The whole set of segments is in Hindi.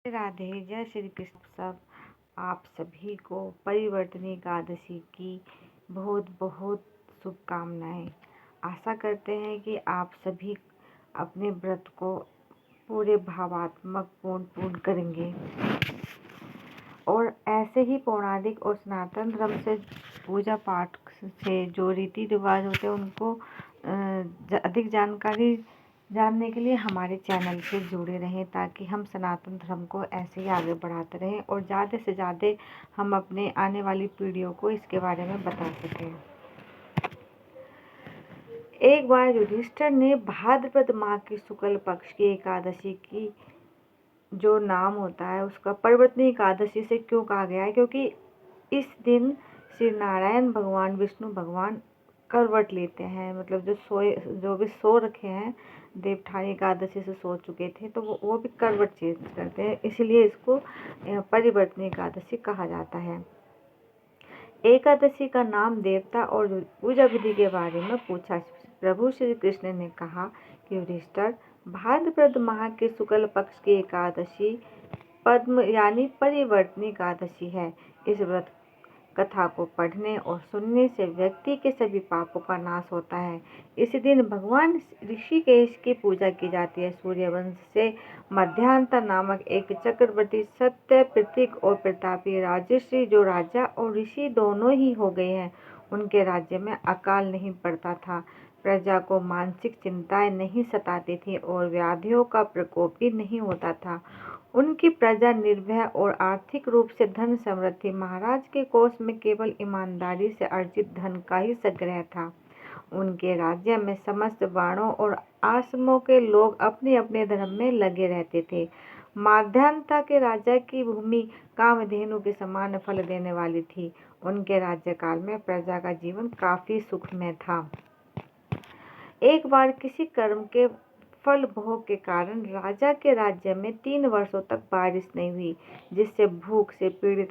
राधे, जय श्री कृष्ण। सब आप सभी को परिवर्तनी एकादशी की बहुत बहुत शुभकामनाएं। आशा करते हैं कि आप सभी अपने व्रत को पूरे भावात्मक पूर्ण करेंगे और ऐसे ही पौराणिक और सनातन धर्म से पूजा पाठ से जो रीति रिवाज होते हैं उनको अधिक जानकारी जानने के लिए हमारे चैनल से जुड़े रहें, ताकि हम सनातन धर्म को ऐसे ही आगे बढ़ाते रहें और ज़्यादा से ज़्यादा हम अपने आने वाली पीढ़ियों को इसके बारे में बता सकें। एक बार युधिष्ठिर ने भाद्रपद माह की शुक्ल पक्ष की एकादशी की जो नाम होता है उसका परिवर्तनी एकादशी से क्यों कहा गया है, क्योंकि इस दिन श्री नारायण भगवान विष्णु भगवान करवट लेते हैं। मतलब जो भी सो रखे हैं, देवठानी एकादशी से सो चुके थे तो वो भी करवट चेंज करते हैं, इसलिए इसको परिवर्तनी एकादशी कहा जाता है। एकादशी का नाम देवता और पूजा विधि के बारे में पूछा। प्रभु श्री कृष्ण ने कहा कि युधिष्ठिर, भाद्रपद माह के शुक्ल पक्ष की एकादशी पद्म यानी परिवर्तनी एकादशी है। इस व्रत कथा को पढ़ने और सुनने से व्यक्ति के सभी पापों का नाश होता है। इस दिन भगवान ऋषिकेश की पूजा की जाती है। सूर्यवंश से मध्यांता नामक एक चक्रवर्ती सत्य, प्रतीक और प्रतापी राजर्षि, जो राजा और ऋषि दोनों ही हो गए हैं, उनके राज्य में अकाल नहीं पड़ता था। प्रजा को मानसिक चिंताएं नहीं सताती थी और व्याधियों का प्रकोप भी नहीं होता था। उनकी प्रजा निर्भय और आर्थिक रूप से धन समृद्ध थी। महाराज के कोष में केवल ईमानदारी से अर्जित धन का ही संग्रह था। उनके राज्य में समस्त वर्णों और आश्रमों के लोग अपने अपने धर्म में लगे रहते थे। माध्यांता के राजा की भूमि कामधेनु के समान फल देने वाली थी। उनके राज्यकाल में प्रजा का जीवन काफी सुखमय था। एक बार किसी कर्म के फल भोग के कारण राजा के राज्य में 3 वर्षों तक बारिश नहीं हुई, जिससे भूख से पीड़ित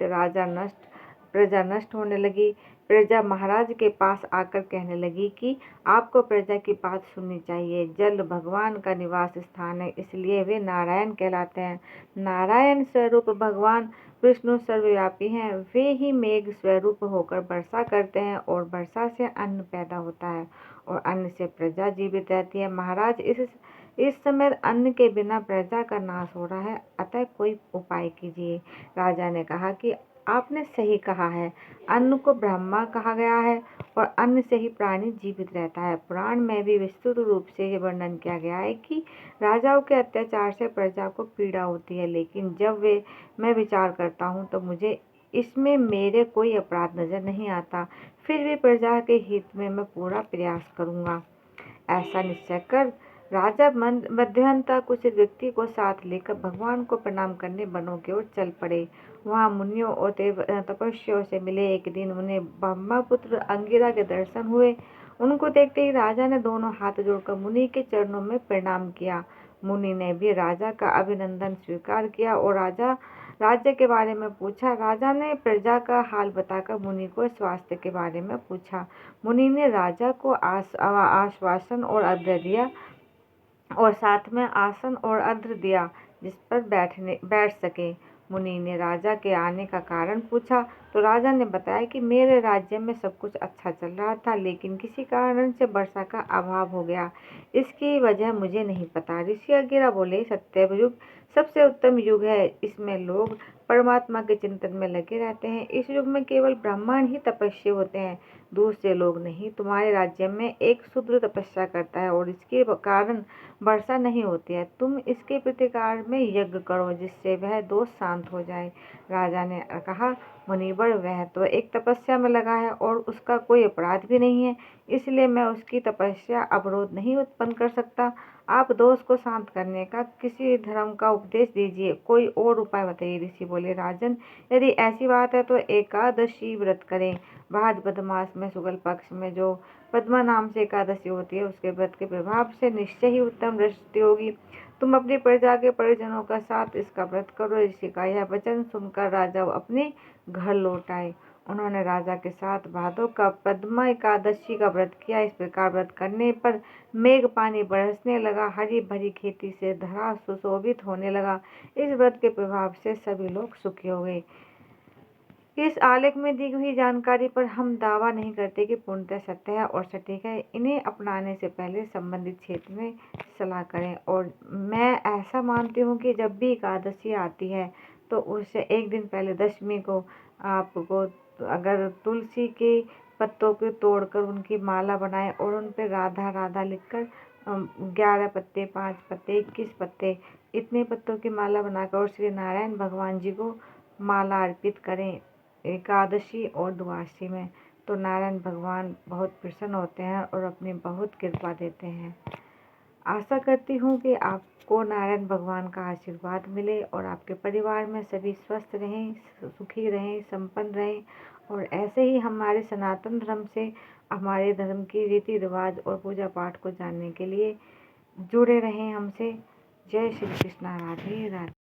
प्रजा नष्ट होने लगी। प्रजा महाराज के पास आकर कहने लगी कि आपको प्रजा की बात सुननी चाहिए। जल भगवान का निवास स्थान है, इसलिए वे नारायण कहलाते हैं। नारायण स्वरूप भगवान विष्णु सर्वव्यापी हैं। वे ही मेघ स्वरूप होकर वर्षा करते हैं और वर्षा से अन्न पैदा होता है और अन्न से प्रजा जीवित रहती है। महाराज, इस समय अन्न के बिना प्रजा का नाश हो रहा है, अतः कोई उपाय कीजिए। राजा ने कहा कि आपने सही कहा है। अन्न को ब्रह्मा कहा गया है और अन्न से ही प्राणी जीवित रहता है। पुराण में भी विस्तृत रूप से ये वर्णन किया गया है कि राजाओं के अत्याचार से प्रजा को पीड़ा होती है, लेकिन जब मैं विचार करता हूँ तो मुझे इसमें मेरे कोई अपराध नजर नहीं आता। फिर भी प्रजा के हित में मैं पूरा प्रयास करूँगा। ऐसा निश्चय कर राजा मध्यंता कुछ व्यक्ति को साथ लेकर भगवान को प्रणाम करने वनों की ओर चल पड़े। वहाँ मुनियों और तपस्वियों से मिले। एक दिन उन्हें ब्रह्मपुत्र अंगिरा के दर्शन हुए। उनको देखते ही राजा ने दोनों हाथ जोड़कर मुनि के चरणों में प्रणाम किया। मुनि ने भी राजा का अभिनंदन स्वीकार किया और राज्य के बारे में पूछा। राजा ने प्रजा का हाल बताकर मुनि को स्वास्थ्य के बारे में पूछा। मुनि ने राजा को आश्वासन और अर्घ्य दिया और साथ में आसन और अर्घ्य दिया जिस पर बैठ सके। मुनि ने राजा के आने का कारण पूछा तो राजा ने बताया कि मेरे राज्य में सब कुछ अच्छा चल रहा था, लेकिन किसी कारण से वर्षा का अभाव हो गया। इसकी वजह मुझे नहीं पता। ऋषि अंगिरा बोले, सत्ययुग युग सबसे उत्तम युग है। इसमें लोग परमात्मा के चिंतन में लगे रहते हैं। इस युग में केवल ब्राह्मण ही तपस्वी होते हैं, दूसरे लोग नहीं। तुम्हारे राज्य में एक शूद्र तपस्या करता है और इसके कारण वर्षा नहीं होती है। तुम इसके प्रतिकार में यज्ञ करो जिससे वह दोष शांत हो जाए। राजा ने कहा, मुनिवर, वह तो एक तपस्या में लगा है और उसका कोई अपराध भी नहीं है, इसलिए मैं उसकी तपस्या अवरोध नहीं उत्पन्न कर सकता। आप दोष को शांत करने का किसी धर्म का उपदेश दीजिए, कोई और उपाय बताइए। ऋषि बोले, राजन, यदि ऐसी बात है तो एकादशी व्रत करें। भाद्रपद मास में शुक्ल पक्ष में जो पद्मा नाम से एकादशी होती है, उसके व्रत के प्रभाव से निश्चय ही उत्तम दृष्टि होगी। तुम अपनी प्रजा के परिजनों का साथ इसका व्रत करो। ऋषि का यह वचन सुनकर राजा अपने घर लौट आए। उन्होंने राजा के साथ भादों का पद्मा एकादशी का व्रत किया। इस प्रकार व्रत करने पर मेघ पानी बरसने लगा, हरी भरी खेती से धरा सुशोभित होने लगा। इस व्रत के प्रभाव से सभी लोग सुखी हो गए। इस आलेख में दी हुई जानकारी पर हम दावा नहीं करते कि पूर्णतः सत्य है और सटीक है। इन्हें अपनाने से पहले संबंधित क्षेत्र में सलाह करें। और मैं ऐसा मानती हूँ कि जब भी एकादशी आती है तो उससे एक दिन पहले दशमी को आपको अगर तुलसी के पत्तों को तोड़कर उनकी माला बनाएं और उन पर राधा राधा लिखकर 11 पत्ते, 5 पत्ते, 21 पत्ते, इतने पत्तों की माला बनाकर और श्री नारायण भगवान जी को माला अर्पित करें एकादशी और द्वादशी में, तो नारायण भगवान बहुत प्रसन्न होते हैं और अपनी बहुत कृपा देते हैं। आशा करती हूँ कि आपको नारायण भगवान का आशीर्वाद मिले और आपके परिवार में सभी स्वस्थ रहें, सुखी रहें, संपन्न रहें और ऐसे ही हमारे सनातन धर्म से हमारे धर्म की रीति रिवाज और पूजा पाठ को जानने के लिए जुड़े रहें हमसे। जय श्री कृष्णा, राधे राधे।